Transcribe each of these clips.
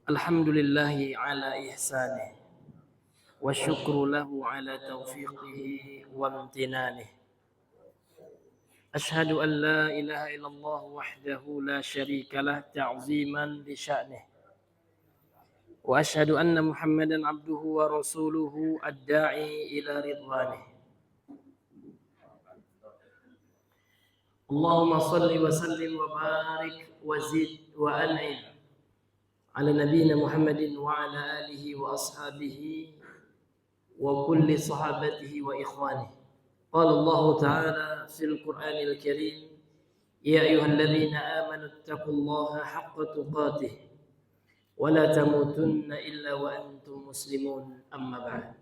Alhamdulillahi ala ihsanih wa syukru lahu ala taufiqihi wa amtinanih. Ashhadu an la ilaha illallah wahdahu la syarika lah ta'ziman li sya'nih. Wa ashhadu anna Muhammadan abduhu wa rasuluhu ad-da'i ila ridwanih. Allahumma salli wa sallim wa barik wa zid wa an'im ala nabiyyina Muhammadin wa ala alihi wa ashabihi wa kulli sahabatihi wa ikhwanihi. Qala Allah Ta'ala fil Qur'anil Karim, ya ayyuhalladzina amanu taqullaha haqqa tuqatih wa la tamutunna illa wa antum muslimun, amma ba'd.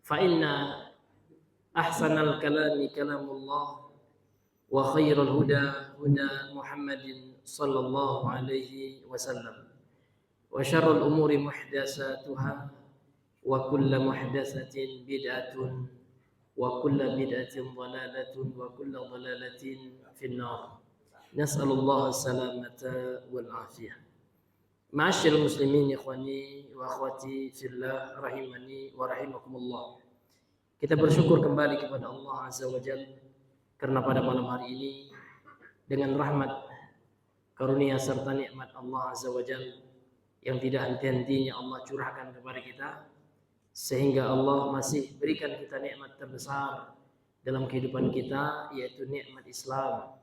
Fa inna ahsanal kalami kalamullah wa khairal huda huda Muhammadin sallallahu alaihi wasallam wa syarrul umuri muhdatsatuha wa kullu muhdatsatin bid'atun wa kullu bid'atin dhalalatun wa kullu dhalalatin finnar. Nas'alullah salamata wal afiyah. Ma'asyiral muslimin, ikhwani wa akhwati fillah, rahimani wa rahimakumullah. Kita bersyukur kembali kepada Allah Azza wa Jalla karena pada malam hari ini dengan rahmat, karunia serta nikmat Allah Azza wa Jalla yang tidak henti-hentinya Allah curahkan kepada kita, sehingga Allah masih berikan kita nikmat terbesar dalam kehidupan kita, yaitu nikmat Islam,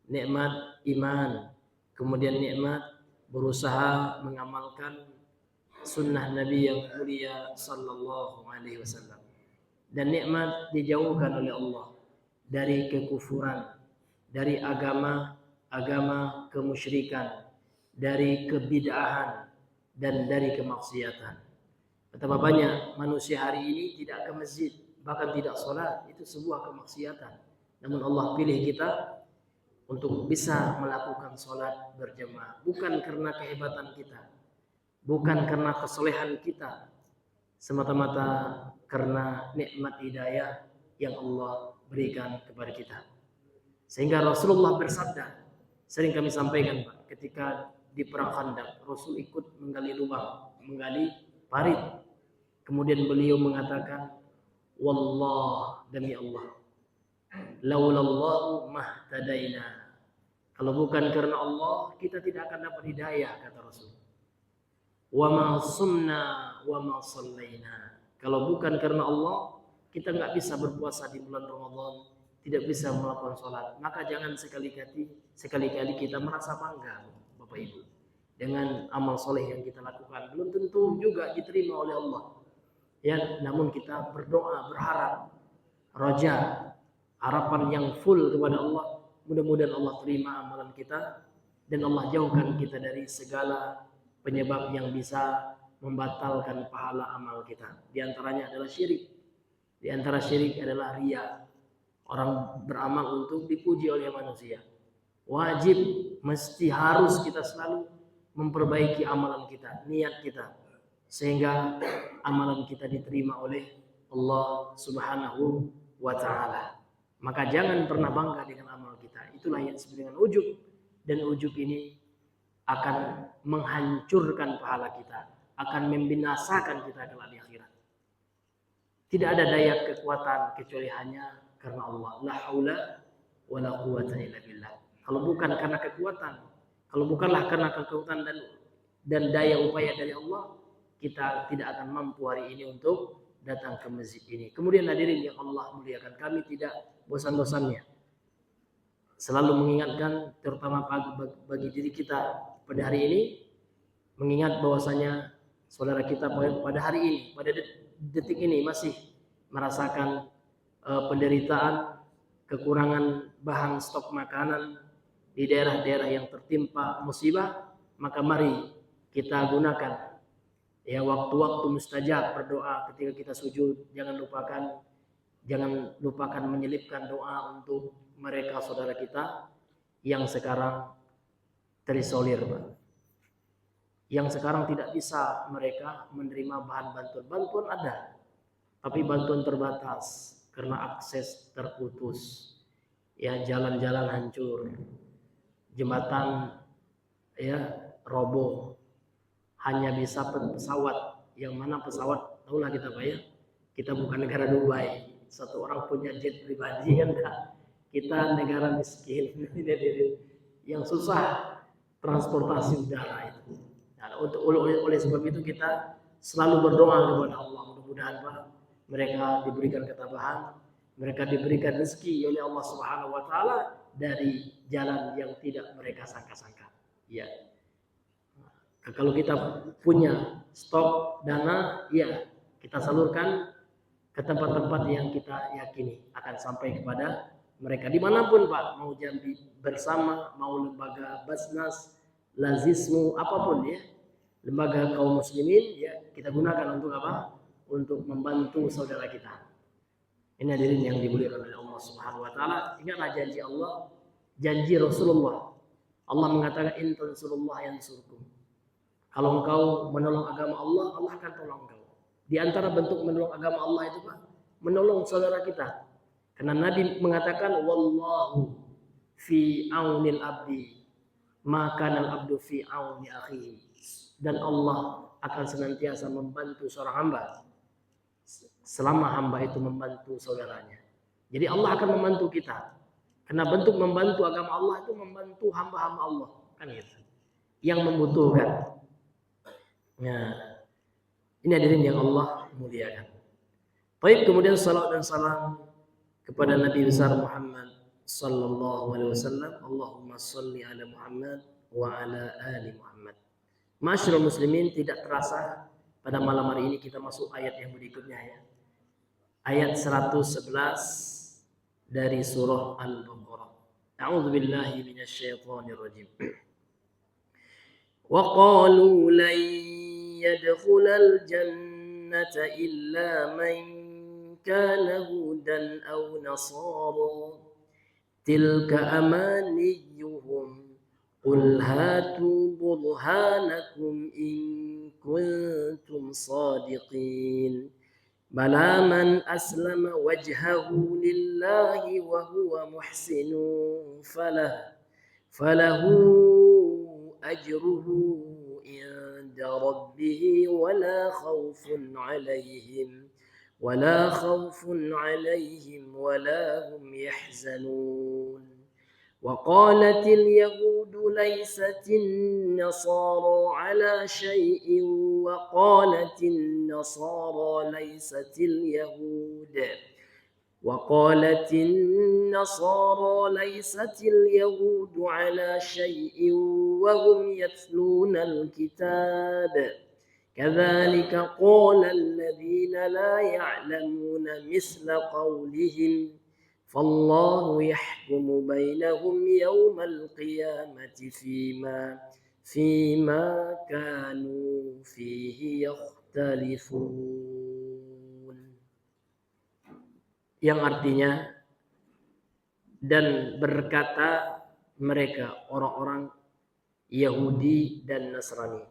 nikmat iman, kemudian nikmat berusaha mengamalkan sunnah Nabi yang mulia sallallahu alaihi wasallam, dan nikmat dijauhkan oleh Allah dari kekufuran, dari agama kemusyrikan, dari kebid'ahan dan dari kemaksiatan. Betapa banyak manusia hari ini tidak ke masjid, bahkan tidak sholat, itu sebuah kemaksiatan. Namun Allah pilih kita untuk bisa melakukan sholat berjamaah, bukan karena kehebatan kita, bukan karena kesolehan kita, semata-mata karena nikmat hidayah yang Allah berikan kepada kita. Sehingga Rasulullah bersabda, sering kami sampaikan Pak, ketika di perang Khandaq, Rasul ikut menggali lubang, menggali parit. Kemudian beliau mengatakan, wallah, demi Allah, laulallahu mahtadaina. Kalau bukan karena Allah, kita tidak akan dapat hidayah, kata Rasul. Wa ma sumna wa ma sallaina. Kalau bukan karena Allah, kita nggak bisa berpuasa di bulan Ramadan, tidak bisa melakukan sholat. Maka jangan sekali-kali kita merasa bangga, Bapak Ibu, dengan amal soleh yang kita lakukan. Belum tentu juga diterima oleh Allah. Ya, namun kita berdoa, berharap, roja, harapan yang full kepada Allah. Mudah-mudahan Allah terima amalan kita dan Allah jauhkan kita dari segala penyebab yang bisa membatalkan pahala amal kita. Di antaranya adalah syirik. Di antara syirik adalah riya. Orang beramal untuk dipuji oleh manusia. Wajib, mesti harus kita selalu memperbaiki amalan kita, niat kita, sehingga amalan kita diterima oleh Allah Subhanahu wa Ta'ala. Maka jangan pernah bangga dengan amal kita. Itulah yang disebut dengan ujub, dan ujub ini akan menghancurkan pahala kita, akan membinasakan kita kelak di akhirat. Tidak ada daya kekuatan kecuali hanya karena Allah. La haula wa la quwwata illa billah. Kalau bukan karena kekuatan, kalau bukanlah karena kekuatan dan daya upaya dari Allah, kita tidak akan mampu hari ini untuk datang ke masjid ini. Kemudian hadirin yang Allah muliakan, kami tidak bosan-bosannya selalu mengingatkan, terutama bagi diri kita pada hari ini, mengingat bahwasanya saudara kita pada hari ini, pada detik ini masih merasakan penderitaan, kekurangan bahan stok makanan di daerah-daerah yang tertimpa musibah. Maka mari kita gunakan ya waktu-waktu mustajab berdoa ketika kita sujud. Jangan lupakan menyelipkan doa untuk mereka saudara kita yang sekarang terisolir, Pak. Yang sekarang tidak bisa mereka menerima bahan bantuan. Bantuan ada, tapi bantuan terbatas karena akses terputus. Ya, jalan-jalan hancur, jembatan ya roboh, hanya bisa pesawat, yang mana pesawat tahulah kita Pak ya, kita bukan negara Dubai, satu orang punya jet pribadi kan Kak. Kita negara miskin yang susah transportasi udara itu. Nah, oleh sebab itu kita selalu berdoa kepada Allah, mudah-mudahan Pak mereka diberikan ketabahan, mereka diberikan rezeki oleh Allah Subhanahu wa taala dari jalan yang tidak mereka sangka-sangka. Ya. Kalau kita punya stok dana, ya kita salurkan ke tempat-tempat yang kita yakini akan sampai kepada mereka dimanapun Pak, mau Jambi bersama, mau lembaga Basnas, Lazismu, apapun ya, lembaga kaum muslimin ya kita gunakan untuk apa? Untuk membantu saudara kita. Ini hadirin yang dimuliakan oleh Allah Subhanahu wa taala. Ingatlah janji Allah, janji Rasulullah. Allah mengatakan in tansurullah yansurkum. Kalau engkau menolong agama Allah, Allah akan tolong engkau. Di antara bentuk menolong agama Allah itu Pak, menolong saudara kita. Karena Nabi mengatakan wallahu fi aunil abdi, maka al abdu fi auni akhihi. Dan Allah akan senantiasa membantu seorang hamba selama hamba itu membantu saudaranya. Jadi Allah akan membantu kita. Karena bentuk membantu agama Allah itu membantu hamba-hamba Allah, kan gitu. Yang membutuhkan. Nah, ini hadirin yang Allah muliakan. Baik, kemudian salawat dan salam kepada Nabi besar Muhammad sallallahu alaihi wasallam. Allahumma shalli ala Muhammad wa ala ali Muhammad. Masyarul muslimin, tidak terasa pada malam hari ini kita masuk ayat yang berikutnya ya. Ayat 111 dari surah Al-Baqarah. A'udzu billahi minasyaitonir rajim. Wa qalu lan yadkhulal jannata illa man kana hudan aw nasara tilka amaniyuhum qul hatu burhanakum in kuntum sadiqin. Bala man aslama wajhahu lillahi wa huwa muhsinun falahu ajruhu inda rabbih wala khawfun alaihim wala hum yahzanun. وقالت اليهود ليست النصارى على شيء وقالت النصارى ليست اليهود على شيء وهم يتلون الكتاب كذلك قال الذين لا يعلمون مثل قولهم فالله يحكم بينهم يوم القيامة فيما كانوا فيه يختلفون. Yang artinya, dan berkata mereka orang-orang Yahudi dan Nasrani,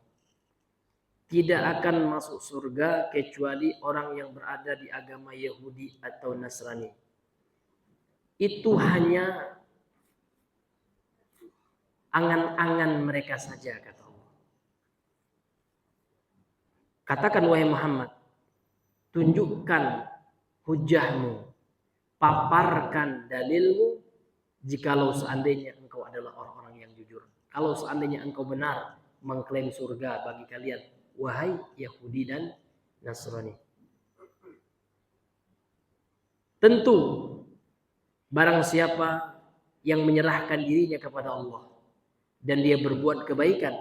tidak akan masuk surga kecuali orang yang berada di agama Yahudi atau Nasrani. Itu hanya angan-angan mereka saja, kata Allah. Katakan wahai Muhammad, tunjukkan hujahmu, paparkan dalilmu jikalau seandainya engkau adalah orang-orang yang jujur. Kalau seandainya engkau benar mengklaim surga bagi kalian, wahai Yahudi dan Nasrani. Tentu barang siapa yang menyerahkan dirinya kepada Allah dan dia berbuat kebaikan,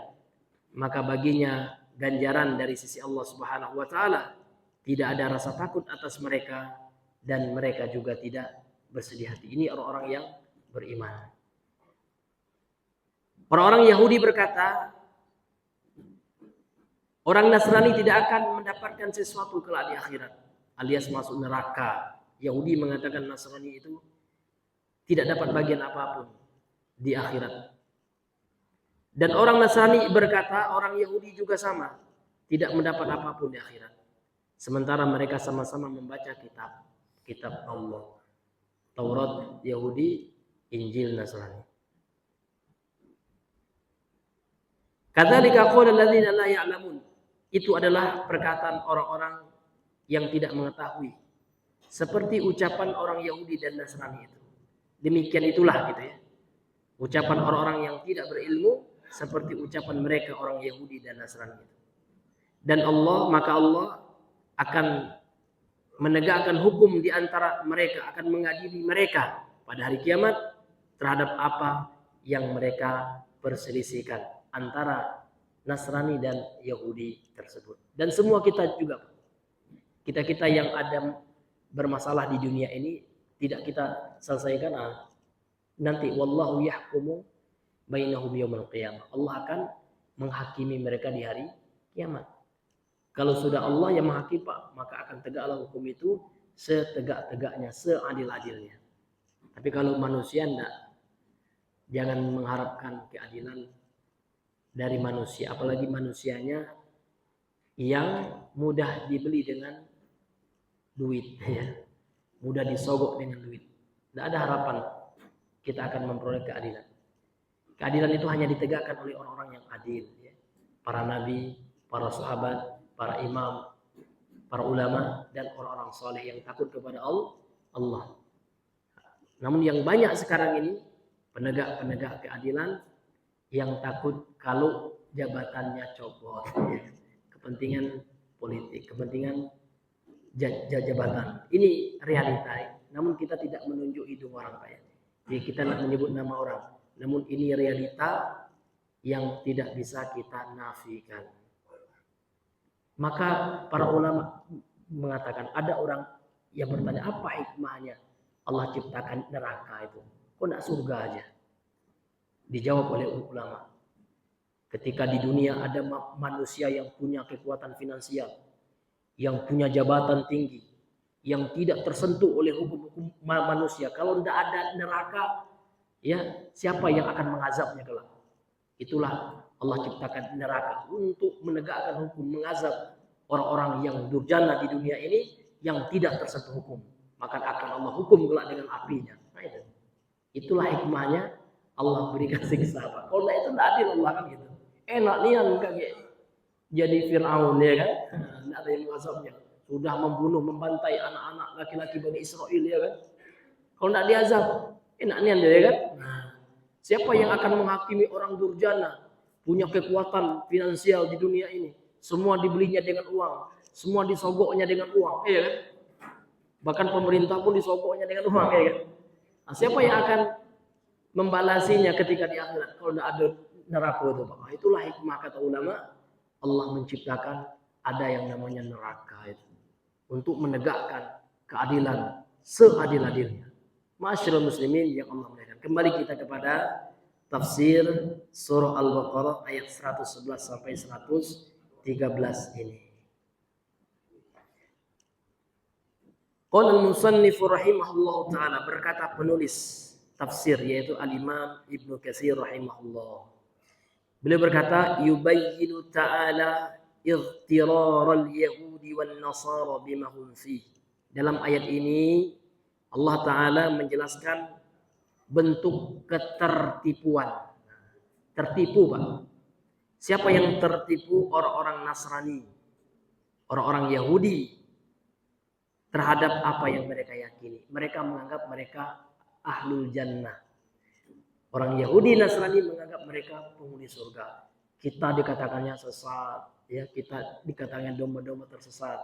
maka baginya ganjaran dari sisi Allah Subhanahu wa taala. Tidak ada rasa takut atas mereka dan mereka juga tidak bersedih hati. Ini orang-orang yang beriman. Orang-orang Yahudi berkata, orang Nasrani tidak akan mendapatkan sesuatu kelak di akhirat, alias masuk neraka. Yahudi mengatakan Nasrani itu tidak dapat bagian apapun di akhirat. Dan orang Nasrani berkata orang Yahudi juga sama, tidak mendapat apapun di akhirat. Sementara mereka sama-sama membaca kitab Allah. Taurat Yahudi, Injil Nasrani. Kadzalika qala alladziina la ya'lamun. Itu adalah perkataan orang-orang yang tidak mengetahui. Seperti ucapan orang Yahudi dan Nasrani itu. Demikian itulah gitu ya. Ucapan orang-orang yang tidak berilmu seperti ucapan mereka orang Yahudi dan Nasrani itu. Dan maka Allah akan menegakkan hukum di antara mereka, akan mengadili mereka pada hari kiamat terhadap apa yang mereka perselisihkan antara Nasrani dan Yahudi tersebut. Dan semua kita juga, kita yang ada bermasalah di dunia ini tidak kita selesaikan, nanti wallahu yahkumu bainahum yaumil qiyamah. Allah akan menghakimi mereka di hari kiamat. Kalau sudah Allah yang menghakimi, Pak, maka akan tegaklah hukum itu setegak-tegaknya, seadil-adilnya. Tapi kalau manusia enggak, jangan mengharapkan keadilan dari manusia, apalagi manusianya yang mudah dibeli dengan duit, ya. Mudah disogok dengan duit. Tidak ada harapan kita akan memperoleh keadilan. Keadilan itu hanya ditegakkan oleh orang-orang yang adil, ya. Para nabi, para sahabat, para imam, para ulama, dan orang-orang soleh yang takut kepada Allah. Namun yang banyak sekarang ini penegak-penegak keadilan yang takut kalau jabatannya copot, ya. Kepentingan politik, kepentingan jabatan. Ini realita. Namun kita tidak menunjuk hidung orang, Pak, ya. Jadi kita tidak menyebut nama orang. Namun ini realita yang tidak bisa kita nafikan. Maka para ulama mengatakan, ada orang yang bertanya, apa hikmahnya Allah ciptakan neraka itu? Kok tidak surga aja? Dijawab oleh ulama, ketika di dunia ada manusia yang punya kekuatan finansial, yang punya jabatan tinggi, yang tidak tersentuh oleh hukum-hukum manusia, kalau tidak ada neraka, ya siapa yang akan mengazabnya kelak? Itulah Allah ciptakan neraka untuk menegakkan hukum, mengazab orang-orang yang durjana di dunia ini yang tidak tersentuh hukum. Maka akan Allah hukum kelak dengan apinya. Nah, itulah hikmahnya Allah berikan siksa. Kalau itu tidak adil Allah kan gitu. Enak nih yang kayak jadi Fir'aun, ya kan? Tidak ada yang mengazabnya. Sudah membunuh, membantai anak-anak laki-laki Bani Israel, ya kan? Kalau tidak diazab, enak nih ya kan? Nah, siapa yang akan menghakimi orang durjana, punya kekuatan finansial di dunia ini, semua dibelinya dengan uang, semua disogoknya dengan uang, ya kan? Bahkan pemerintah pun disogoknya dengan uang, ya kan? Nah, siapa yang akan membalasinya ketika di akhirat kalau tidak ada neraka itu, Pak? Itulah hikmah, kata ulama, Allah menciptakan ada yang namanya neraka itu untuk menegakkan keadilan seadil-adilnya. Masyaallah muslimin yang Allah muliakan. Kembali kita kepada tafsir surah Al-Baqarah ayat 111 sampai 113 ini. Qala al-musannif rahimahullahu taala, berkata penulis tafsir yaitu al-Imam Ibnu Katsir rahimahullah. Beliau berkata, yubayyinu ta'ala ightirar al-yahudi wan nasara bima hum fi. Dalam ayat ini Allah taala menjelaskan bentuk ketertipuan. Tertipu, Pak. Siapa yang tertipu? Orang-orang Nasrani, orang-orang Yahudi terhadap apa yang mereka yakini. Mereka menganggap mereka ahlul jannah. Orang Yahudi Nasrani menganggap mereka penghuni surga. Kita dikatakannya sesat, ya, kita dikatakannya domba-domba tersesat,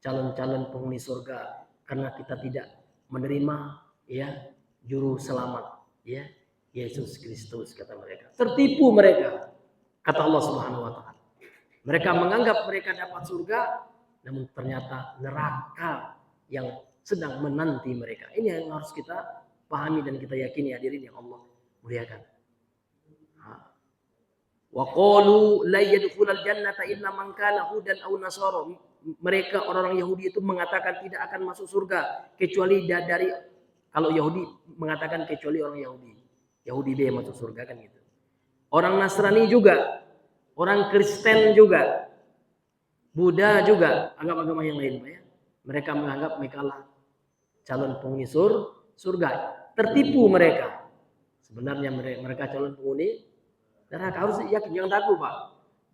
calon-calon penghuni surga karena kita tidak menerima, ya, juru selamat, ya, Yesus Kristus, kata mereka. Tertipu mereka, kata Allah Subhanahu wa taala. Mereka menganggap mereka dapat surga, namun ternyata neraka yang sedang menanti mereka. Ini yang harus kita pahami dan kita yakini, hadirin yang Allah muliakan. Wa qalu la yadkhulul jannata illa man kana hudan aw nasara. Mereka orang-orang Yahudi itu mengatakan tidak akan masuk surga kecuali dari, kalau Yahudi mengatakan kecuali orang Yahudi dia masuk surga, kan gitu. Orang Nasrani juga, orang Kristen juga, Buddha juga, agama-agama yang lain, Pak, ya. Mereka menganggap mereka lah calon penghuni surga. Tertipu mereka. Sebenarnya mereka calon penghuni Neraka harus yakin, jangan ragu Pak.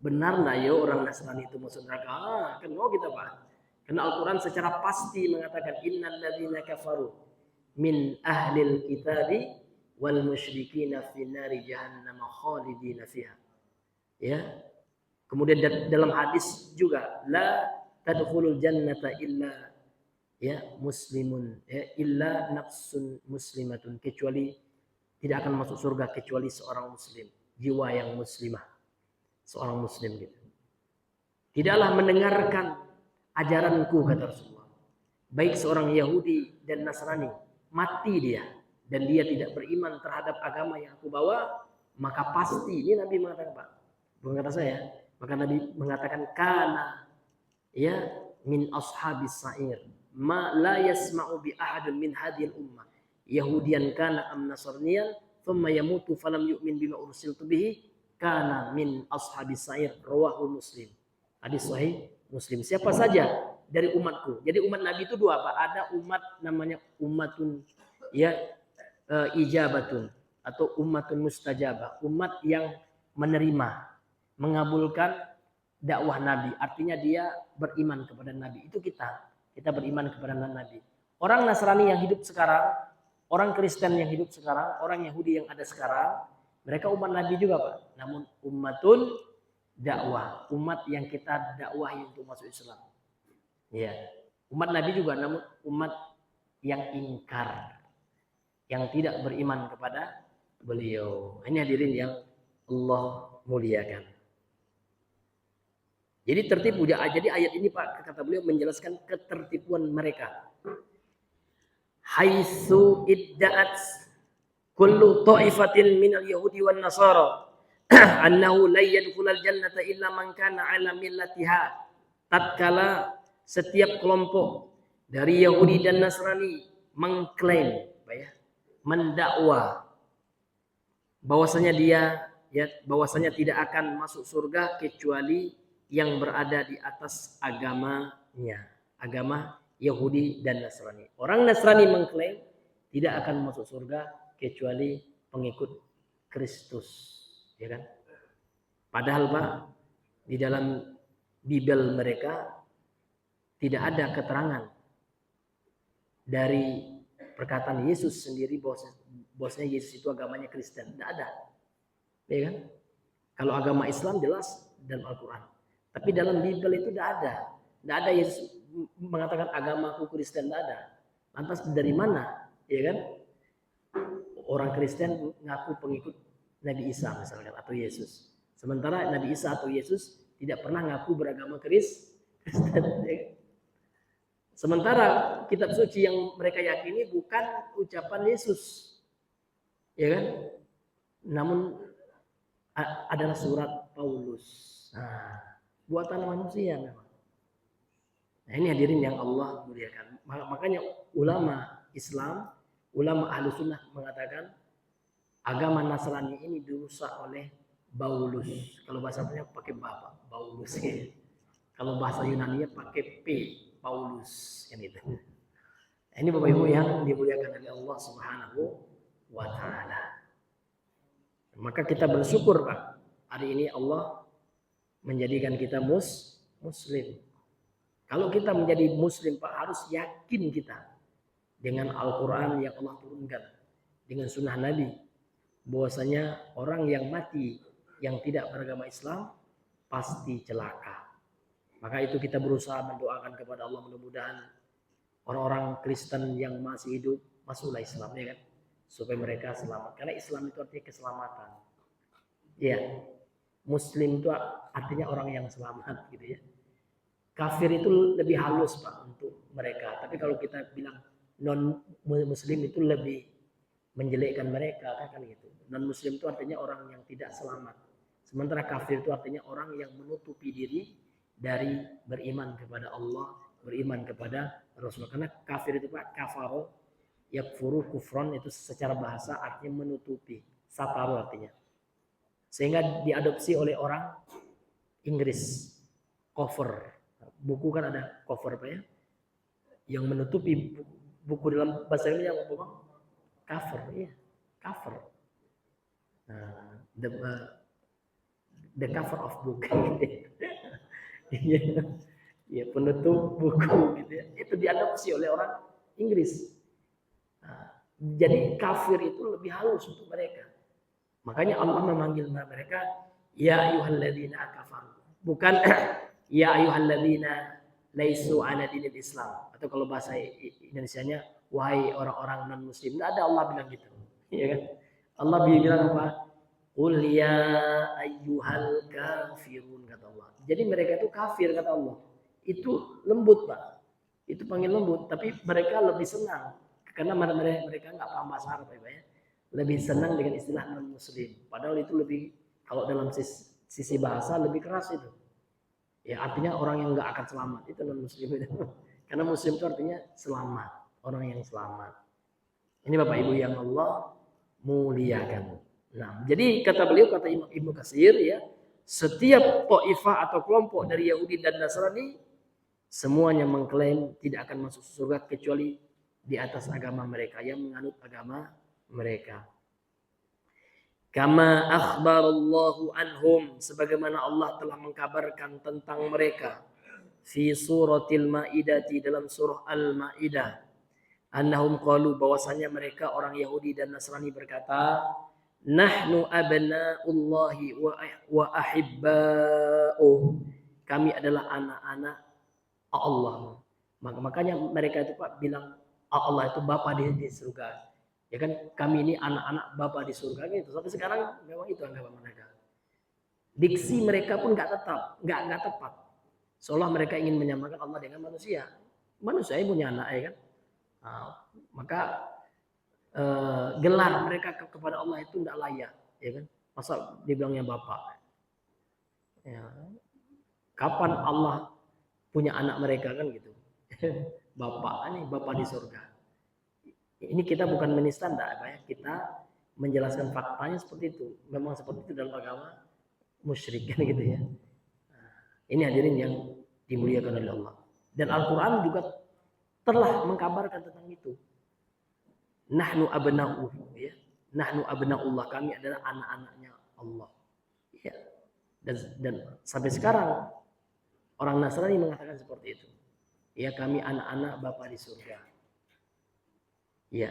Benar nggak ya orang Nasrani itu masuk neraka? Kan mau kita Pak. Karena Al-Quran secara pasti mengatakan innal ladzina kafaru min ahlil kitabi wal musyrikina fi nari jahannam khalidina fiha. Ya. Kemudian dalam hadis juga la tadkhulul jannata illa ya muslimun ya illa nafsun muslimatun, kecuali tidak akan masuk surga kecuali seorang muslim, jiwa yang muslimah, seorang muslim gitu. Tidaklah mendengarkan ajaranku kata Rasulullah, baik seorang Yahudi dan Nasrani, mati dia dan dia tidak beriman terhadap agama yang aku bawa, maka pasti, ini Nabi mengatakan Pak, bukan kata saya, maka Nabi mengatakan kana ya min ashabis sa'ir ma la yasma'u bi ahadin min hadhil ummah yahudiyan kana am nasraniyan thumma yamutu falam yu'min bima ursiltu bihi kana min ashabis sa'ir, rawahu Muslim. Hadis sahih Muslim. Siapa saja dari umatku. Jadi umat Nabi itu dua Pak. Ada umat namanya umatun ya ijabatun atau umatun mustajabah, umat yang menerima, mengabulkan dakwah Nabi, artinya dia beriman kepada Nabi. Itu kita beriman kepada Nabi. Orang Nasrani yang hidup sekarang, orang Kristen yang hidup sekarang, orang Yahudi yang ada sekarang, mereka umat Nabi juga Pak. Namun ummatun dakwah, umat yang kita dakwahi untuk masuk Islam. Ya, umat Nabi juga, namun umat yang ingkar, yang tidak beriman kepada beliau. Ini hadirin yang Allah muliakan. Jadi tertipu. Jadi ayat ini Pak, kata beliau menjelaskan ketertipuan mereka. Haitsu idda'at kullu ta'ifatin minal yahudi wan nasara annahu la yadkhulul jannata illa man kana ala millatiha. Tatkala setiap kelompok dari Yahudi dan Nasrani mengklaim, mendakwa bahwasanya bahwasanya tidak akan masuk surga kecuali yang berada di atas agamanya, agama Yahudi dan Nasrani. Orang Nasrani mengklaim tidak akan masuk surga kecuali pengikut Kristus, ya kan? Padahal Pak, di dalam Bible mereka tidak ada keterangan dari perkataan Yesus sendiri bahwasanya Yesus itu agamanya Kristen, tidak ada, ya kan? Kalau agama Islam jelas dalam Al-Quran. Tapi dalam Bible itu tidak ada Yesus mengatakan agamaku Kristen, tidak ada. Lantas dari mana, ya kan? Orang Kristen ngaku pengikut Nabi Isa misalkan atau Yesus. Sementara Nabi Isa atau Yesus tidak pernah ngaku beragama Kristen. Ya kan? Sementara kitab suci yang mereka yakini bukan ucapan Yesus, ya kan? Namun adalah surat Paulus. Nah, buatan manusia memang. Nah, ini hadirin yang Allah muliakan. Makanya ulama Islam, ulama Ahlu Sunnah mengatakan agama Nasrani ini dirusak oleh Paulus. Kalau bahasanya pakai Bapak, Paulus. Ya. Kalau bahasa Yunani pakai P, Paulus. Kan itu. Nah, ini Bapak Ibu yang dimuliakan oleh Allah Subhanahu wa Ta'ala. Maka kita bersyukur Pak. Hari ini Allah menjadikan kita muslim. Kalau kita menjadi muslim Pak, harus yakin kita dengan Al-Quran yang Allah turunkan, dengan sunnah Nabi, bahwasanya orang yang mati yang tidak beragama Islam pasti celaka. Maka itu kita berusaha mendoakan kepada Allah, mudah-mudahan orang-orang Kristen yang masih hidup masuklah Islam, ya kan, supaya mereka selamat. Karena Islam itu artinya keselamatan. Ya. Muslim itu artinya orang yang selamat gitu ya. Kafir itu lebih halus Pak untuk mereka. Tapi kalau kita bilang non muslim itu lebih menjelekkan mereka kan gitu. Non muslim itu artinya orang yang tidak selamat. Sementara kafir itu artinya orang yang menutupi diri dari beriman kepada Allah, beriman kepada Rasul. Karena kafir itu Pak, kafaro yakfuru kufron, itu secara bahasa artinya menutupi. Sataru artinya. Sehingga diadopsi oleh orang Inggris. Cover. Buku kan ada cover Pak ya. Yang menutupi buku dalam bahasa Inggris apa Pak? Cover. Iya. Cover. Nah, The cover of book. Ya, penutup buku gitu ya. Itu diadopsi oleh orang Inggris. Nah, jadi kafir itu lebih halus untuk mereka. Makanya Allah memanggil mereka ya ayyuhalladzina kafaru. Bukan ya ayyuhalladzina laisu ala dinil Islam, atau kalau bahasa Indonesianya wahai orang-orang non muslim. Tidak ada Allah bilang gitu. Ya kan? Allah bilang apa? Qul ya ayyuhal kafirun, kata Allah. Jadi mereka itu kafir, kata Allah. Itu lembut, Pak. Itu panggil lembut, tapi mereka lebih senang karena mereka nggak paham bahasa Arab, Pak, ya. Lebih senang dengan istilah non muslim. Padahal itu lebih, kalau dalam sisi bahasa lebih keras itu. Ya, artinya orang yang nggak akan selamat itu non muslim itu. Karena muslim itu artinya selamat, orang yang selamat. Ini Bapak Ibu yang Allah muliakan. Nah, jadi kata beliau, kata Ibnu Katsir ya, setiap taifah atau kelompok dari Yahudi dan Nasrani semuanya mengklaim tidak akan masuk surga kecuali di atas agama mereka, yang menganut agama mereka. Kama akhbarallahu anhum, sebagaimana Allah telah mengkabarkan tentang mereka fi suratil Maidah, dalam surah Al-Maidah, annahum qalu, bahwasanya mereka orang Yahudi dan Nasrani berkata, nahnu abnaullahi wa ahibba'uh, kami adalah anak-anak Allah. Makanya mereka itu Pak bilang Allah itu Bapa di surga. Ya kan, kami ini anak-anak Bapa di surga gitu. Sampai sekarang memang itu anggapan mereka. Diksi mereka pun nggak tepat. Seolah mereka ingin menyamakan Allah dengan manusia. Manusia punya anak, ya kan. Nah, maka gelar mereka kepada Allah itu tidak layak, ya kan. Masa dibilangnya Bapa? Ya. Kapan Allah punya anak mereka, kan gitu. Bapak ini Bapak di surga. Ini kita bukan menista, enggak, ya. Kita menjelaskan faktanya seperti itu. Memang seperti itu dalam agama musyrik, kan gitu ya. Nah, ini hadirin yang dimuliakan oleh Allah. Dan Al-Quran juga telah mengkabarkan tentang itu. Nahnu abna'uhu, ya. Nahnu abna'ullah, kami adalah anak-anaknya Allah. Ya. Dan sampai sekarang orang Nasrani mengatakan seperti itu. Ya, kami anak-anak Bapa di surga. Ya,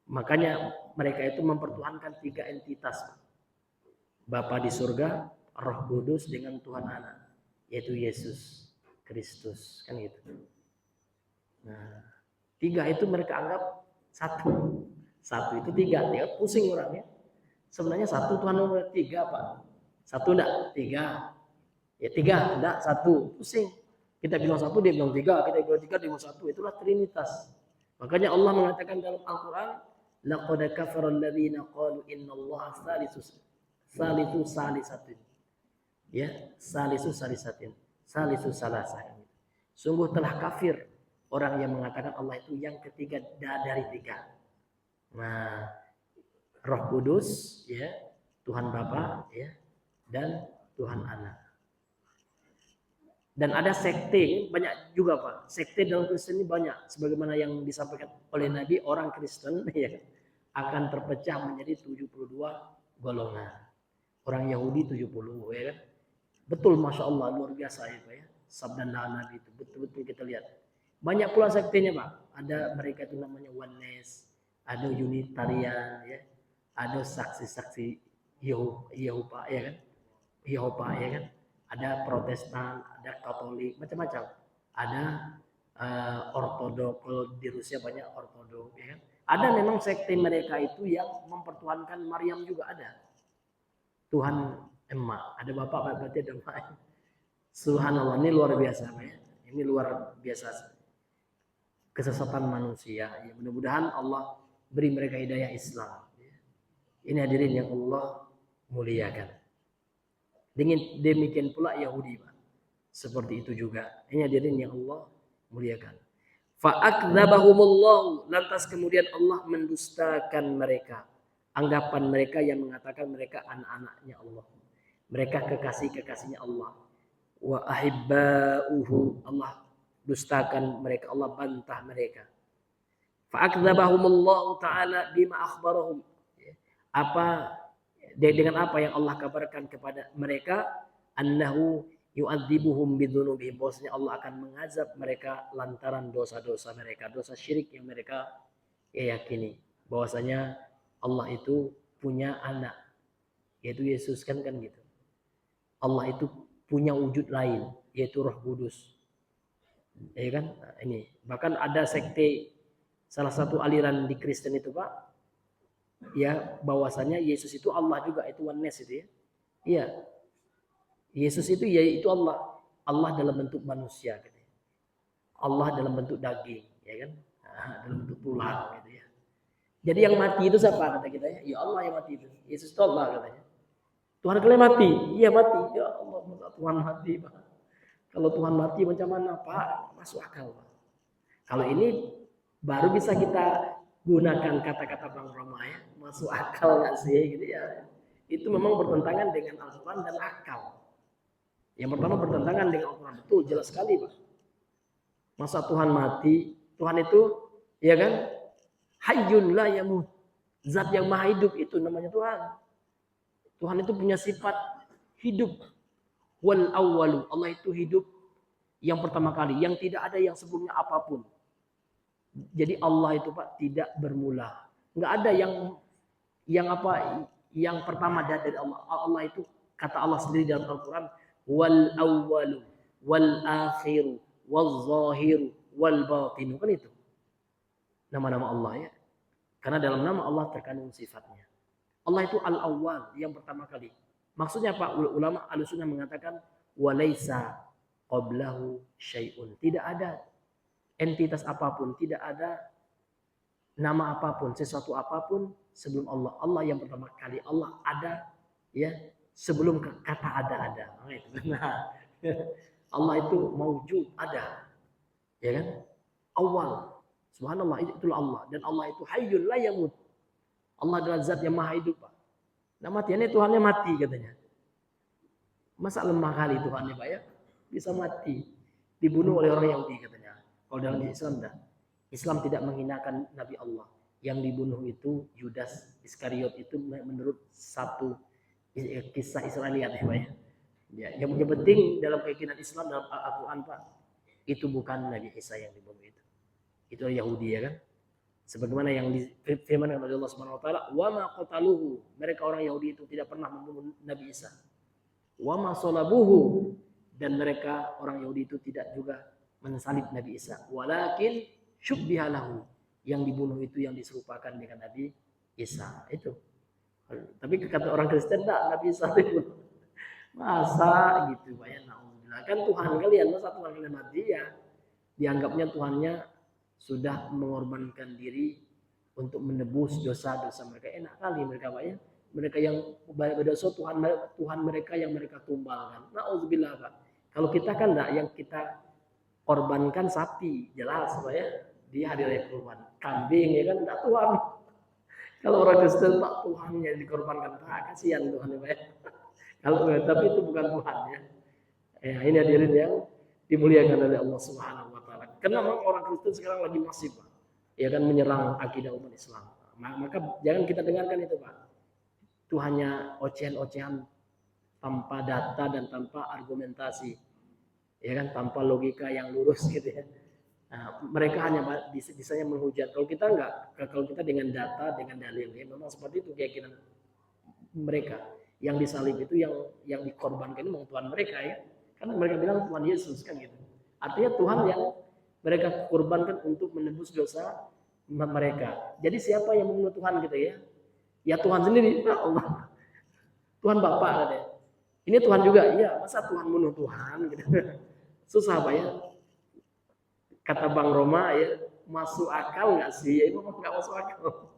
makanya mereka itu mempertuhankan 3 entitas. Bapa di surga, Roh Kudus dengan Tuhan Anak, yaitu Yesus Kristus, kan gitu. Nah, 3 itu mereka anggap satu. Satu itu 3, pusing orangnya. Sebenarnya 1 Tuhan nomor 3, Pak. 1 enggak? 3. Ya 3, enggak 1, pusing. Kita bilang 1, dia bilang 3, kita bilang 3, dia bilang 1. Itulah Trinitas. Makanya Allah mengatakan dalam Al-Quran, laqad kafara alladziina qalu innallaha salisu salisatin. Ya, salisu salisatin. Salisu salasatin. Sungguh telah kafir orang yang mengatakan Allah itu yang ketiga dari 3. Nah, Roh Kudus, ya, Tuhan Bapa, ya, dan Tuhan Anak. Dan ada sekte, banyak juga Pak. Sekte dalam Kristen ini banyak. Sebagaimana yang disampaikan oleh Nabi, orang Kristen ya, akan terpecah menjadi 72 golongan. Orang Yahudi 70, ya kan. Betul, Masya Allah, luar biasa ya Pak ya. Sabda Nabi itu, betul-betul kita lihat. Banyak pula sektenya Pak. Ada mereka itu namanya Oneness, ada Unitarian, ya. Ada saksi-saksi Yehova, ya kan. Yehova, ya kan. Ada Protestan, ada Katolik, macam-macam. Ada Ortodok, kalau di Rusia banyak Ortodok, ya kan? Ada memang sekte mereka itu yang mempertuhankan Maryam juga ada. Tuhan emak, ada bapak berarti ada emak. Subhanallah, ini luar biasa, ya. Ini luar biasa kesesatan manusia. Ya, mudah-mudahan Allah beri mereka hidayah Islam. Ya. Ini hadirin yang Allah muliakan. Demikian pula Yahudi, Pak. Seperti itu juga. Ini hadirin yang Allah muliakan. Fa'akdzabahumullah, lantas kemudian Allah mendustakan mereka. Anggapan mereka yang mengatakan mereka anak-anaknya Allah. Mereka kekasih-kekasihnya Allah. Wa ahibba'uhu, Allah dustakan mereka, Allah bantah mereka. Fa'akdzabahumullah ta'ala bima akhbarahum. Apa Dengan apa yang Allah kabarkan kepada mereka, annahu yu'adzibuhum bidzunubihim, bahwasanya Allah akan mengazab mereka lantaran dosa-dosa mereka, dosa syirik yang mereka yakini. Bahwasanya Allah itu punya anak, yaitu Yesus kan gitu. Allah itu punya wujud lain, yaitu Roh Kudus. Ya kan? Nah, ini bahkan ada sekte salah satu aliran di Kristen itu Pak, ya bahwasanya Yesus itu Allah juga, itu oneness itu ya. Iya. Yesus itu ya itu Allah. Allah dalam bentuk manusia gitu. Allah dalam bentuk daging, ya kan? Nah, dalam bentuk tulang gitu ya. Jadi yang mati itu siapa kata kita ya? Ya Allah yang mati itu. Yesus itu Allah katanya. Tuhan kalian mati? Iya mati. Ya Allah, Tuhan mati Pak. Kalau Tuhan mati macam mana Pak? Masuk akal Pak. Kalau ini baru bisa kita gunakan kata-kata Bang Roma ya. Masuk akal nggak sih gitu ya. Itu memang bertentangan dengan Al-Quran dan akal. Yang pertama bertentangan dengan Al-Quran. Betul, jelas sekali Pak. Masa Tuhan mati? Tuhan itu ya kan? Hayyun la yamut. Zat yang maha hidup itu namanya Tuhan. Tuhan itu punya sifat hidup. Wal awwalu. Allah itu hidup yang pertama kali, yang tidak ada yang sebelumnya apapun. Jadi Allah itu Pak tidak bermula. Enggak ada yang pertama dari Allah. Allah itu kata Allah sendiri dalam Al-Quran, wal awwalu wal akhiru wal zahiru wal batinu, kan itu nama-nama Allah ya. Karena dalam nama Allah terkandung sifatnya. Allah itu al-awwal, yang pertama kali. Maksudnya Pak, ulama Ahlussunnah mengatakan walaisa qablahu syai'un. Tidak ada entitas apapun, tidak ada nama apapun, sesuatu apapun sebelum Allah. Allah yang pertama kali. Allah ada ya sebelum kata ada. Nah, Allah itu maujud, ada. Ya kan? Awal. Subhanallah, itulah Allah. Dan Allah itu hayyul la yamut. Allah adalah zat yang maha hidup Pak. Nah matiannya Tuhannya mati katanya. Masa lemah kali Tuhannya Pak ya? Bisa mati. Dibunuh oleh orang Yahudi katanya. Kalau dalam Islam dah. Islam tidak menghinakan Nabi Allah. Yang dibunuh itu Yudas Iskariot itu menurut satu kisah Israeliat ya Pak ya. Ya, yang penting dalam keyakinan Islam dalam Al-Quran Pak, itu bukan Nabi Isa yang dibunuh itu. Itu Yahudi ya kan. Sebagaimana yang difirmankan oleh Allah Subhanahu wa taala, "Wa ma qataluhu." Mereka orang Yahudi itu tidak pernah membunuh Nabi Isa. "Wa ma salabuhu." Dan mereka orang Yahudi itu tidak juga mensalib Nabi Isa. Walakin syubbiha lahu. Yang dibunuh itu yang diserupakan dengan Nabi Isa. Itu. Tapi kata orang Kristen enggak, Nabi Isa itu. Masa gitu Pak ya. Nah, kan Tuhan kalian, masa Tuhan kalian mati ya? Dianggapnya Tuhannya sudah mengorbankan diri untuk menebus dosa-dosa mereka. Enak kali mereka Pak ya. Mereka yang berdosa, Tuhan mereka yang mereka tumbalkan. Nauzubillah Pak. Kalau kita kan enggak, yang kita korbankan sapi, jelas Pak ya. Di hari raya kurban. Kambing ya kan enggak Tuhan. Kalau orang Kristen Pak, Tuhan yang dikorbankan. Pak, kasihan Tuhan ya Pak ya. Kalau tapi itu bukan Tuhan ya. Ya ini hadirin yang dimuliakan oleh Allah Subhanahu wa taala. Karena memang orang Kristen sekarang lagi masif Pak. Ya kan menyerang akidah umat Islam. Maka jangan kita dengarkan itu Pak. Itu hanya ocehan-ocehan tanpa data dan tanpa argumentasi. Ya kan tanpa logika yang lurus gitu ya. Nah, mereka hanya bisanya menghujat. Kalau kita enggak, kalau kita dengan data, dengan dalil ya memang seperti itu keyakinan mereka. Yang disalib itu yang dikorbankan memang Tuhan mereka ya. Karena mereka bilang Tuhan Yesus kan gitu. Artinya Tuhan yang mereka korbankan untuk menebus dosa mereka. Jadi siapa yang membunuh Tuhan gitu ya? Ya Tuhan sendiri, ya Allah. Tuhan Bapa katanya. Ini Tuhan juga, iya. Masa Tuhan bunuh Tuhan gitu. Susah Pak ya. Kata Bang Roma ya, masuk akal nggak sih? Ya memang nggak masuk akal.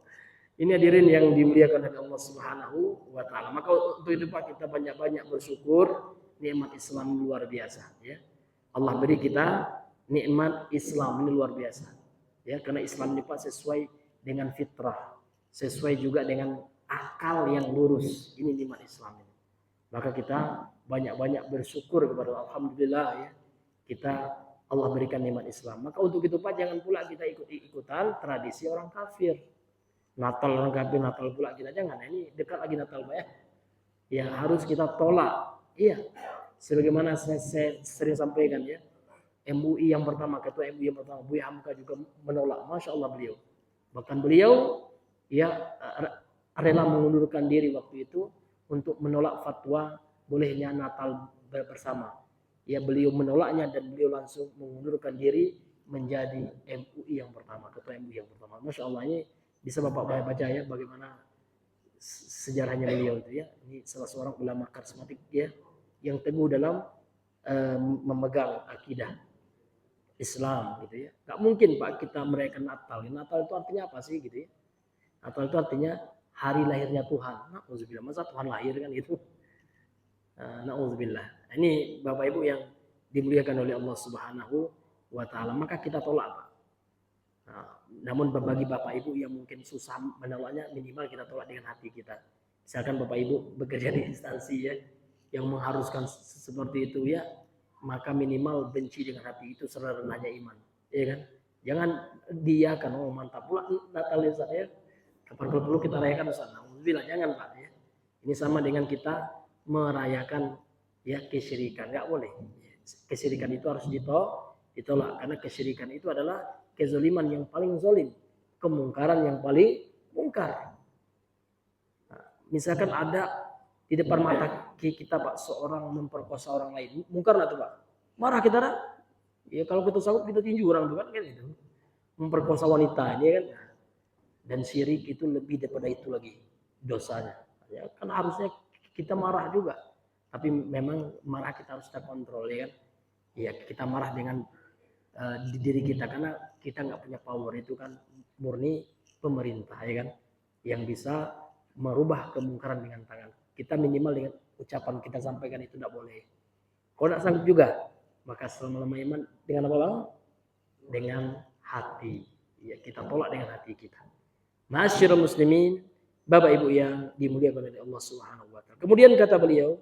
Ini hadirin yang dimuliakan oleh Allah Subhanahu wa taala. Maka untuk itu Pak kita banyak-banyak bersyukur, nikmat Islam luar biasa ya. Allah beri kita nikmat Islam ini luar biasa. Ya, karena Islam ini Pak sesuai dengan fitrah, sesuai juga dengan akal yang lurus. Ini nikmat Islam ini. Maka kita banyak-banyak bersyukur kepada Allah. Alhamdulillah ya. Kita Allah berikan nikmat Islam. Maka untuk itu Pak jangan pula kita ikut-ikutan tradisi orang kafir. Natal orang kafir, Natal pula kita jangan. Ini dekat lagi Natal Pak ya. Ya harus kita tolak. Iya. Sebagaimana saya sering sampaikan ya. MUI yang pertama, ketua MUI yang pertama, Buya Hamka juga menolak. Masya Allah beliau. Bahkan beliau ya rela mengundurkan diri waktu itu untuk menolak fatwa bolehnya Natal bersama. Ya beliau menolaknya dan beliau langsung mengundurkan diri menjadi MUI yang pertama, ketua MUI yang pertama. Masya Allah, ini bisa Bapak baca ya bagaimana sejarahnya beliau itu ya. Ini salah seorang ulama karismatik ya yang teguh dalam memegang akidah Islam gitu ya. Gak mungkin Pak kita merayakan Natal. Natal itu artinya apa sih gitu ya? Natal itu artinya hari lahirnya Tuhan. Na'udzubillah, masa Tuhan lahir kan itu? Na'udzubillah. Ini Bapak Ibu yang dimuliakan oleh Allah Subhanahu wa taala, maka kita tolak Pak. Namun bagi Bapak Ibu yang mungkin susah menolaknya, minimal kita tolak dengan hati kita. Misalkan Bapak Ibu bekerja di instansi ya yang mengharuskan seperti itu ya, maka minimal benci dengan hati itu serenahnya iman, ya kan? Jangan diakan, oh mantap pula Natal ya Ustaz ya. Kapan perlu kita rayakan Ustaz? Alhamdulillah, jangan Pak ya. Ini sama dengan kita merayakan ya kesyirikan, nggak boleh. Kesyirikan itu harus ditolak karena kesyirikan itu adalah kezaliman yang paling zalim, kemungkaran yang paling mungkar. Nah, misalkan ada di depan mata kita Pak seorang memperkosa orang lain, mungkar nggak tuh Pak? Marah kita kan? Ya kalau kita sanggup kita tinju orang tuh kan itu. Memperkosa wanita ini kan. Dan syirik itu lebih daripada itu lagi dosanya. Ya kan harusnya kita marah juga. Tapi memang marah kita harus kita kontrol ya kan. Ya kita marah dengan di diri kita karena kita nggak punya power, itu kan murni pemerintah ya kan yang bisa merubah kemungkaran dengan tangan. Kita minimal dengan ucapan kita sampaikan itu tidak boleh. Kalau tidak sanggup juga, maka selama iman dengan apa Bang? Dengan hati. Ya kita tolak dengan hati kita. Ma'asyiral muslimin, Bapak Ibu yang dimuliakan oleh Allah Subhanahu wa taala. Kemudian kata beliau,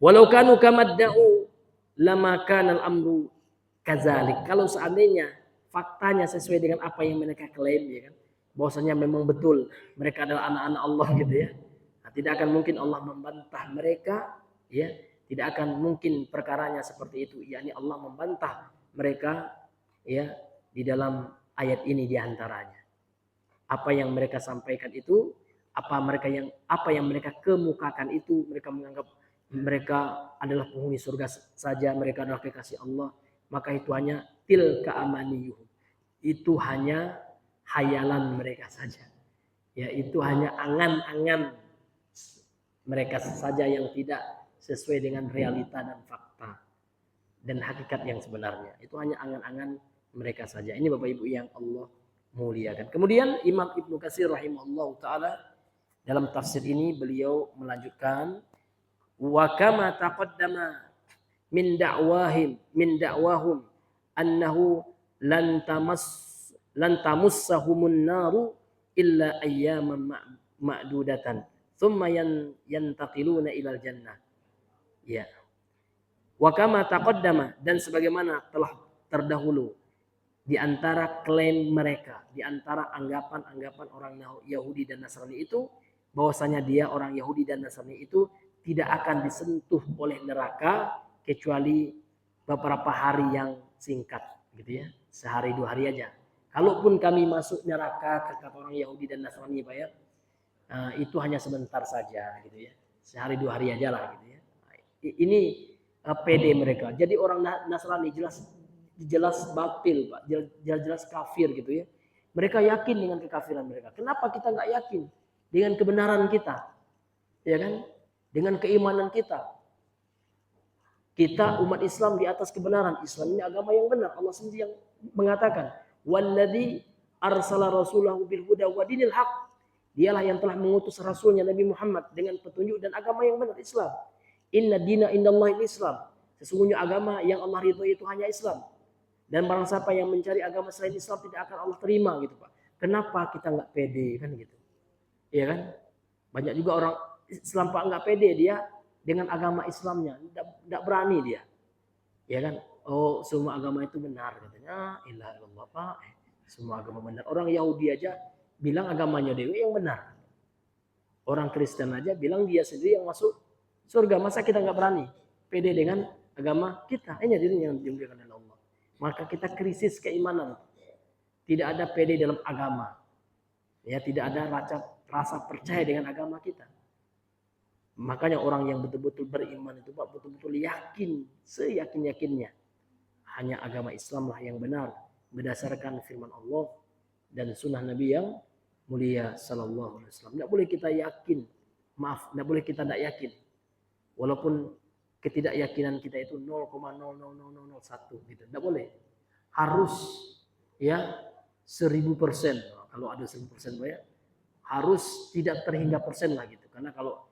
walau kanu kamadda'u lama kana al-amru kadzalik. Kalau seandainya faktanya sesuai dengan apa yang mereka klaim ya kan, bahwasanya memang betul mereka adalah anak-anak Allah gitu ya. Nah, tidak akan mungkin Allah membantah mereka ya, tidak akan mungkin perkaranya seperti itu, yakni Allah membantah mereka ya di dalam ayat ini di antaranya. Apa yang mereka sampaikan itu, apa yang mereka kemukakan itu, mereka menganggap mereka adalah penghuni surga saja, mereka adalah kekasih Allah, maka itu hanya tilka amaniyuhum. Itu hanya hayalan mereka saja. Ya, itu hanya angan-angan mereka saja yang tidak sesuai dengan realita dan fakta dan hakikat yang sebenarnya. Itu hanya angan-angan mereka saja. Ini Bapak Ibu yang Allah muliakan. Kemudian Imam Ibnu Katsir rahimahullah taala dalam tafsir ini beliau melanjutkan, wa kama taqaddama min da'wahum annahu lan tamussahumun naru illa ayyaman ma'dudatan thumma yantaqiluna ilal jannah. Ya. Wa kama taqaddama, dan sebagaimana telah terdahulu di antara klaim mereka, di antara anggapan-anggapan orang Yahudi dan Nasrani itu, bahwasanya dia orang Yahudi dan Nasrani itu tidak akan disentuh oleh neraka kecuali beberapa hari yang singkat gitu ya, sehari 2 hari aja. Kalaupun kami masuk neraka, kata orang Yahudi dan Nasrani Pak ya, itu hanya sebentar saja gitu ya, sehari 2 hari aja lah gitu ya. Ini PD mereka. Jadi orang Nasrani jelas batil Pak, jelas kafir gitu ya. Mereka yakin dengan kekafiran mereka. Kenapa kita nggak yakin dengan kebenaran kita? Ya kan? Dengan keimanan kita. Kita umat Islam di atas kebenaran. Islam ini agama yang benar. Allah sendiri yang mengatakan, "Walladzi arsala rasulahu bil huda wa dinil haq." Dialah yang telah mengutus rasulnya Nabi Muhammad dengan petunjuk dan agama yang benar, Islam. Inna dina indallahi Islam. Sesungguhnya agama yang Allah ridhoi itu hanya Islam. Dan barang siapa yang mencari agama selain Islam tidak akan Allah terima gitu Pak. Kenapa kita nggak pede kan gitu? Iya kan? Banyak juga orang Islam Pak nggak pede dia dengan agama Islamnya, tidak berani dia. Ya kan? Oh semua agama itu benar katanya. Ilah Allah Pak. Semua agama benar. Orang Yahudi aja bilang agamanya dewi yang benar. Orang Kristen aja bilang dia sendiri yang masuk surga. Masa kita nggak berani pede dengan agama kita? Ini hadirin yang dimuliakan oleh Allah. Maka kita krisis keimanan. Tidak ada pede dalam agama. Ya, tidak ada rasa percaya dengan agama kita. Makanya orang yang betul-betul beriman itu Pak, betul-betul yakin, seyakin-yakinnya. Hanya agama Islam lah yang benar. Berdasarkan firman Allah dan sunnah Nabi yang mulia sallallahu alaihi wasallam. Tidak boleh kita yakin. Maaf, tidak boleh kita tidak yakin. Walaupun ketidakyakinan kita itu 0,00001 gitu. Tidak boleh. Harus ya 1000%. Kalau ada 1000% Pak ya, harus tidak terhingga persen lah gitu. Karena kalau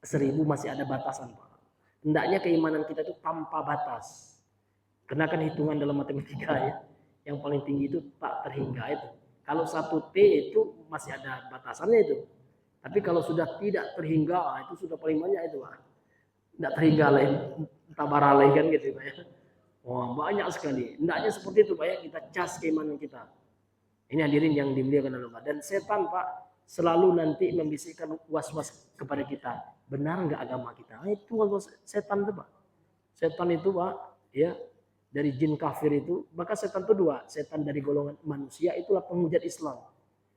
1000 masih ada batasan Pak. Hendaknya keimanan kita itu tanpa batas. Karena kan hitungan dalam matematika ya, yang paling tinggi itu tak terhingga itu. Kalau 1T itu masih ada batasannya itu. Tapi kalau sudah tidak terhingga, itu sudah paling banyak itu Pak. Tidak terhingga lain, tabaralai kan gitu Pak ya. Wah, banyak sekali. Hendaknya seperti itu Pak ya, kita cas keimanan kita. Ini hadirin yang dimuliakan oleh Allah. Dan setan Pak selalu nanti membisikkan was-was kepada kita. Benar nggak agama kita? Nah, itu setan itu Pak. Setan itu Pak, ya dari jin kafir itu. Maka setan itu dua. Setan dari golongan manusia itulah penghujat Islam.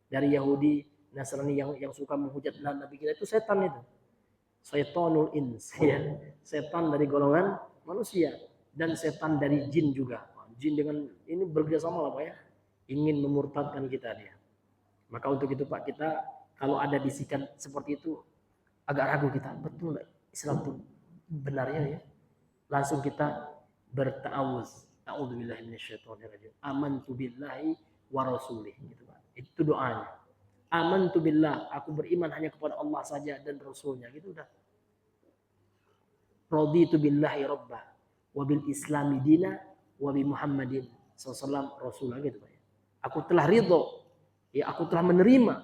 Dari Yahudi, Nasrani yang suka menghujat Nabi kita itu setan itu. Syaitonul ins, ya. Setan dari golongan manusia. Dan setan dari jin juga. Jin dengan ini bekerjasama lah Pak ya. Ingin memurtadkan kita dia. Maka untuk itu Pak, kita kalau ada bisikan seperti itu agak ragu kita, betul Islam itu benarnya ya. Langsung kita berta'awuz. A'udzubillahi minasyaitonirrajim. Amantu billahi wa rasulih gitu Pak. Itu doanya. Amantu billah, aku beriman hanya kepada Allah saja dan Rasulnya gitu udah. Raditu billahi rabbah wa bil islami dina wa bi Muhammadin sallallahu rasulah gitu Pak. Aku telah ridho, ya aku telah menerima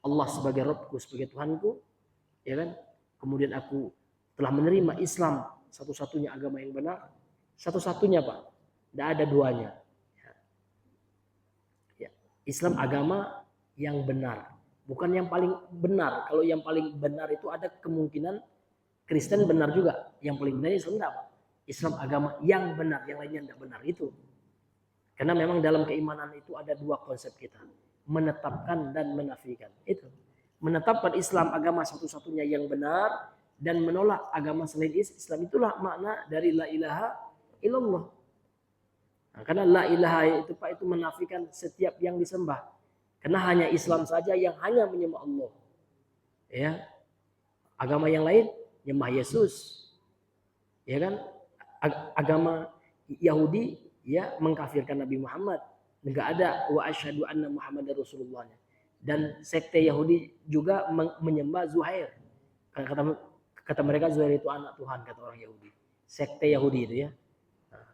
Allah sebagai Rabbku, sebagai Tuhanku, ya kan? Kemudian aku telah menerima Islam, satu-satunya agama yang benar, satu-satunya Pak, tidak ada duanya. Ya. Islam agama yang benar, bukan yang paling benar. Kalau yang paling benar itu ada kemungkinan Kristen benar juga, yang paling benar Islam tidak. Islam agama yang benar, yang lainnya tidak benar itu. Karena memang dalam keimanan itu ada dua konsep kita. Menetapkan dan menafikan. Itu. Menetapkan Islam agama satu-satunya yang benar. Dan menolak agama selain Islam. Itulah makna dari la ilaha illallah. Nah, karena la ilaha itu Pak itu menafikan setiap yang disembah. Karena hanya Islam saja yang hanya menyembah Allah. Ya. Agama yang lain menyembah Yesus. Ya kan? Agama Yahudi ya mengkafirkan Nabi Muhammad, enggak ada wa asyhadu anna Muhammadar Rasulullah. Dan sekte Yahudi juga menyembah Zuhair. Kata mereka Zuhair itu anak Tuhan, kata orang Yahudi. Sekte Yahudi itu ya. Nah,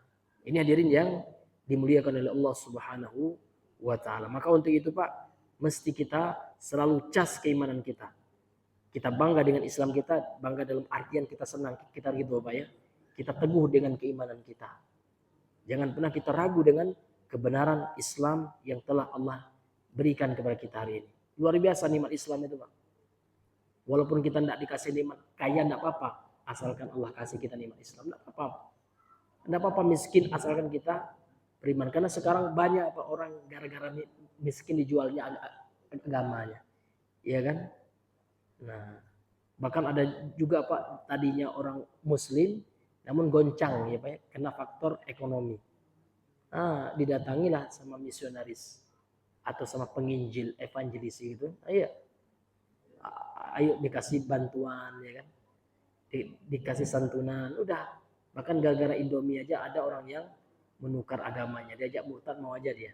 ini hadirin yang dimuliakan oleh Allah Subhanahu wa taala. Maka untuk itu Pak, mesti kita selalu cas keimanan kita. Kita bangga dengan Islam kita, bangga dalam artian kita senang, kita gitu Pak ya. Kita teguh dengan keimanan kita. Jangan pernah kita ragu dengan kebenaran Islam yang telah Allah berikan kepada kita hari ini. Luar biasa nikmat Islam itu Pak. Walaupun kita tidak dikasih nikmat kaya tidak apa-apa. Asalkan Allah kasih kita nikmat Islam. Tidak apa-apa. Tidak apa-apa miskin asalkan kita beriman. Karena sekarang banyak Pak orang gara-gara miskin dijualnya agamanya. Iya kan? Nah, bahkan ada juga Pak tadinya orang Muslim namun goncang ya Pak ya, kena faktor ekonomi. Nah, didatangilah sama misionaris atau sama penginjil evangelis gitu. Ayo dikasih bantuan ya kan. Dikasih santunan, udah. Bahkan gara-gara Indomie aja ada orang yang menukar agamanya, diajak murtad mau aja dia.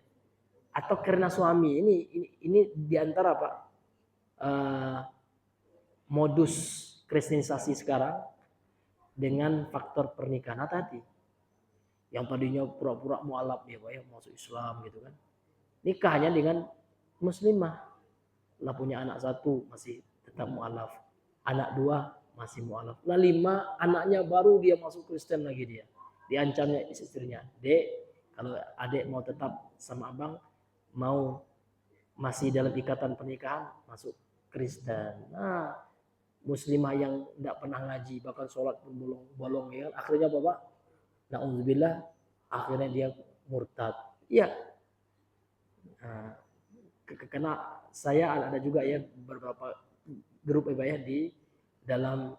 Atau karena suami ini diantara Pak modus kristenisasi sekarang dengan faktor pernikahan. Hati-hati. Yang tadinya pura-pura mualaf ya Pak ya, masuk Islam gitu kan. Nikahnya dengan muslimah. Lah punya anak satu masih tetap mualaf. Anak dua masih mualaf. Lah 5 anaknya baru dia masuk Kristen lagi dia. Diancamnya istrinya. Dek, kalau adek mau tetap sama abang, mau masih dalam ikatan pernikahan, masuk Kristen. Nah, muslimah yang tidak pernah ngaji, bahkan sholat pun bolong ya. Akhirnya Bapak, na'udzubillah, akhirnya dia murtad. Iya. Nah, karena saya ada juga ya beberapa grup ya di dalam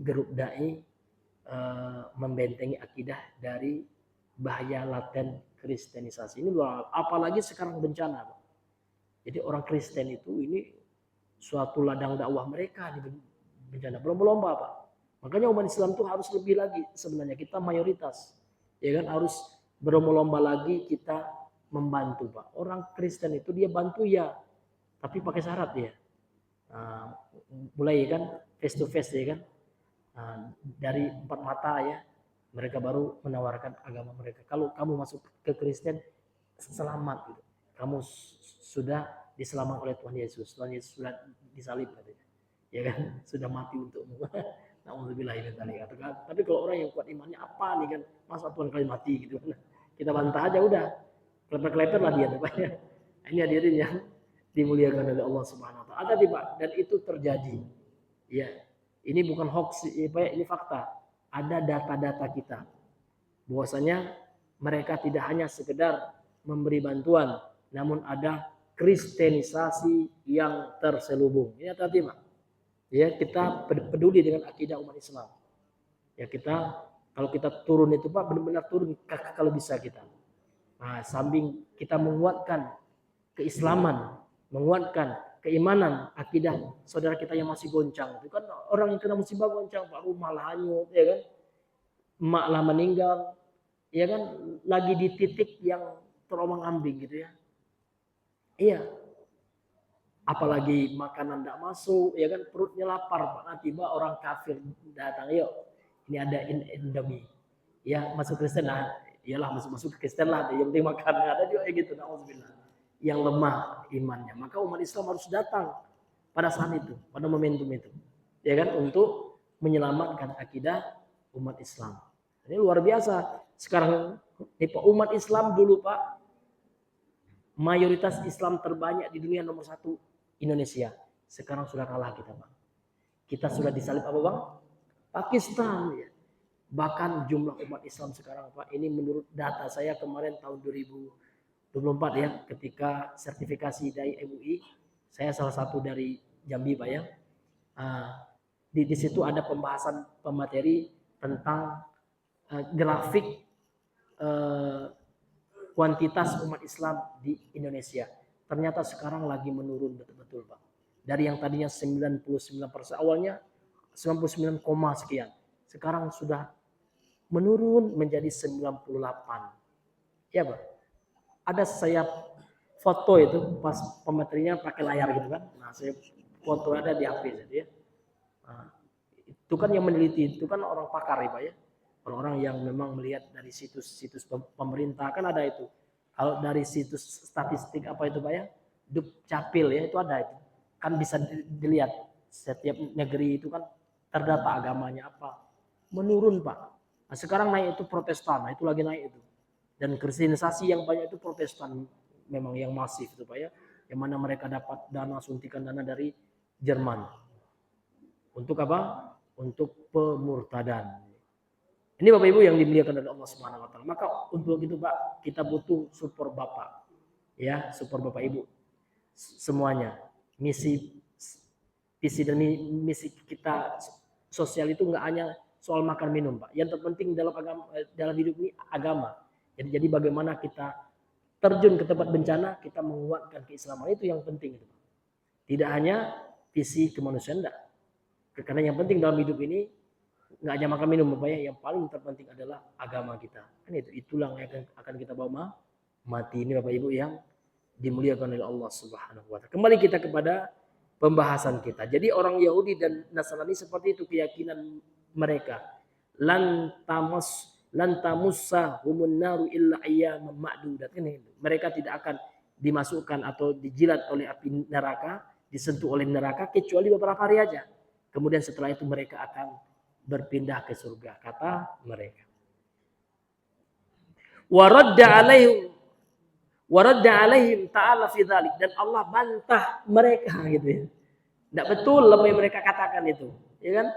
grup dai membentengi akidah dari bahaya laten kristenisasi. Ini luar, apalagi sekarang bencana, Pak. Jadi orang Kristen itu ini suatu ladang dakwah mereka di bencana, berlomba-lomba, Pak. Makanya umat Islam itu harus lebih lagi, sebenarnya kita mayoritas, ya kan, harus berlomba-lomba lagi kita membantu, Pak. Orang Kristen itu dia bantu ya, tapi pakai syarat ya. Nah, mulai ya kan face to face ya kan. Nah, dari 4 mata ya, mereka baru menawarkan agama mereka. Kalau kamu masuk ke Kristen, selamat gitu. Kamu sudah diselamatkan oleh Tuhan Yesus. Tuhan Yesus sudah disalib katanya. Ya kan, sudah mati untukmu. Nauzubillah min dzalik. Tapi kalau orang yang kuat imannya, apa nih kan, masa Tuhan kali mati gitu. Kita bantah aja udah. Kleper-kleper lah dia Pak. Ini hadirin yang dimuliakan oleh Allah Subhanahu wa taala. Ada Pak, dan itu terjadi. Ya. Ini bukan hoax, ini fakta. Ada data-data kita. Bahwasanya mereka tidak hanya sekedar memberi bantuan, namun ada kristenisasi yang terselubung. Ini tadi Pak. Ya, kita peduli dengan akidah umat Islam. Ya, kita kalau kita turun itu Pak, benar-benar turun kalau bisa kita. Nah, samping kita menguatkan keislaman, menguatkan keimanan, akidah saudara kita yang masih goncang. Itu kan orang yang kena musibah goncang, Pak, rumah lah hanyut, ya kan? Emak lah meninggal, ya kan? Lagi di titik yang terombang-ambing gitu ya. Iya. Apalagi makanan tidak masuk, ya kan, perutnya lapar, Pak. Nah, tiba orang kafir datang, yuk, ini ada Indomie. Ya, masuk Kristen, nah, iyalah masuk Kristen lah, yang penting makan. Ada juga gitu, na'udzubillah. Yang lemah imannya. Maka umat Islam harus datang pada saat itu, pada momentum itu. Ya kan, untuk menyelamatkan akidah umat Islam. Ini luar biasa. Sekarang umat Islam dulu, Pak, mayoritas Islam terbanyak di dunia nomor 1 Indonesia. Sekarang sudah kalah kita, Pak. Kita sudah disalib apa, Bang? Pakistan ya. Bahkan jumlah umat Islam sekarang, Pak, ini menurut data saya kemarin tahun 2024 ya, ketika sertifikasi dari MUI, saya salah satu dari Jambi, Pak ya. Di situ ada pembahasan pemateri tentang grafik kuantitas umat Islam di Indonesia. Ternyata sekarang lagi menurun betul-betul, Pak. Dari yang tadinya 99%, awalnya 99, sekian. Sekarang sudah menurun menjadi 98. Ya, Pak. Ada saya foto itu pas pematerinya pakai layar gitu kan. Nah, saya foto ada di HP jadi ya. Nah, itu kan yang meneliti, itu kan orang pakar ya, Pak ya. Orang-orang yang memang melihat dari situs-situs pemerintah kan ada itu. Kalau dari situs statistik apa itu Pak ya, Dukcapil ya, itu ada itu. Kan bisa dilihat setiap negeri itu kan terdata agamanya apa. Menurun Pak. Nah, sekarang naik itu Protestan, nah itu lagi naik itu. Dan kristenisasi yang banyak itu Protestan memang yang masif itu Pak ya. Yang mana mereka dapat dana, suntikan dana dari Jerman. Untuk apa? Untuk pemurtadan. Ini Bapak Ibu yang dimuliakan oleh Allah Subhanahu wa taala. Maka untuk itu Pak, kita butuh support Bapak. Ya, support Bapak Ibu. Semuanya. Visi dan misi kita sosial itu enggak hanya soal makan minum, Pak. Yang terpenting dalam agama, dalam hidup ini agama. Jadi bagaimana kita terjun ke tempat bencana, kita menguatkan keislaman, itu yang penting itu. Tidak hanya visi kemanusiaan enggak. Karena yang penting dalam hidup ini nggak hanya makan minum Bapak ya, yang paling terpenting adalah agama kita. Kan itulah yang akan kita bawa mati ini Bapak Ibu yang dimuliakan oleh Allah Subhanahu wa taala. Kembali kita kepada pembahasan kita. Jadi orang Yahudi dan Nasrani seperti itu keyakinan mereka. Lan tamussa humun naru illa ayyaman ma'dudat. Mereka tidak akan dimasukkan atau dijilat oleh api neraka, disentuh oleh neraka kecuali beberapa hari aja. Kemudian setelah itu mereka akan berpindah ke surga, kata mereka. Waradda alaihim Wa radda alaihim ta'ala fi dzalik, dan Allah bantah mereka gitu ya. Tidak betul apa yang mereka katakan itu, ya kan?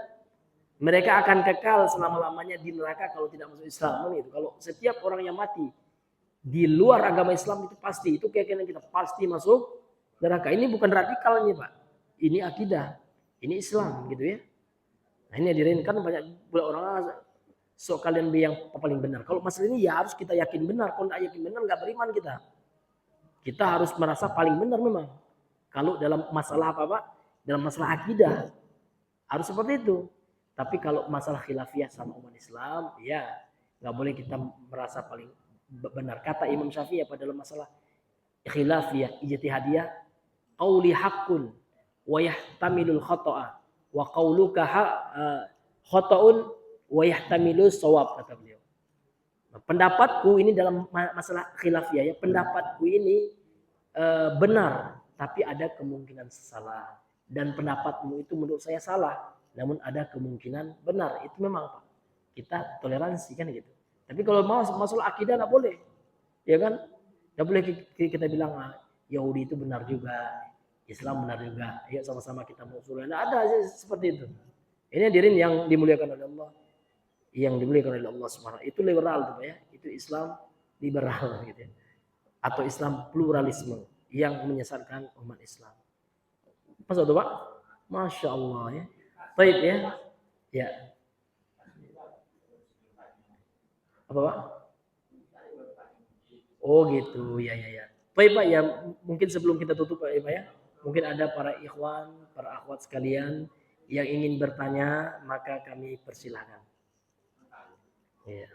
Mereka akan kekal selama-lamanya di neraka kalau tidak masuk Islam. Itu kalau setiap orang yang mati di luar agama Islam itu pasti, itu keyakinan kita, pasti masuk neraka. Ini bukan radikalnya Pak, ini akidah, ini Islam gitu ya. Nah ini hadirin, kan banyak orang sok kalian yang paling benar. Kalau masalah ini ya harus kita yakin benar. Kalau tidak yakin benar nggak beriman kita. Kita harus merasa paling benar memang. Kalau dalam masalah apa Pak? Dalam masalah akidah harus seperti itu. Tapi kalau masalah khilafiyah sama umat Islam, ya nggak boleh kita merasa paling benar. Kata Imam Syafi'i pada dalam masalah khilafiyah, ijtihadiyah, qauli haqqun wa yahtamilul khata'a wa qauluka khata'un wa yahtamilu shawab, kata beliau. Pendapatku ini dalam masalah khilafiyah ya, pendapatku ini benar tapi ada kemungkinan salah, dan pendapatmu itu menurut saya salah namun ada kemungkinan benar. Itu memang Pak, kita toleransi kan gitu. Tapi kalau mau masalah akidah nggak boleh, ya kan? Nggak boleh kita bilang Yahudi itu benar juga, Islam benar juga, ya sama-sama kita musuh. Nah, ada seperti itu. Ini hadirin yang dimuliakan oleh Allah, yang dimuliakan oleh Allah Subhanahu. Itu liberal tuh ya, itu Islam liberal gitu ya. Atau Islam pluralisme yang menyesatkan umat Islam. Pas itu Pak, masya Allah ya. Baik ya, ya. Apa Pak? Oh gitu, ya ya ya. Baik Pak ya, mungkin sebelum kita tutup Pak ya, mungkin ada para ikhwan, para akhwat sekalian yang ingin bertanya, maka kami persilahkan. Ya.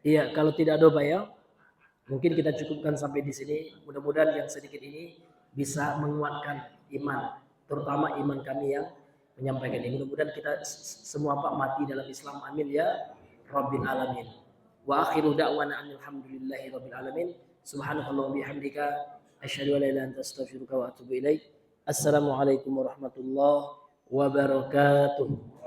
Iya, kalau tidak ada Pak ya, mungkin kita cukupkan sampai di sini. Mudah-mudahan yang sedikit ini bisa menguatkan iman, terutama iman kami yang menyampaikan ini. Mudah-mudahan kita semua Pak mati dalam Islam. Amin ya Rabbil Alamin. Wa akhiru da'wana alhamdulillahi Rabbil Alamin. Subhanakallahumma bihamdika asyhadu an la ilaha illa anta astaghfiruka wa atubu ilaik. Assalamualaikum warahmatullahi wabarakatuh.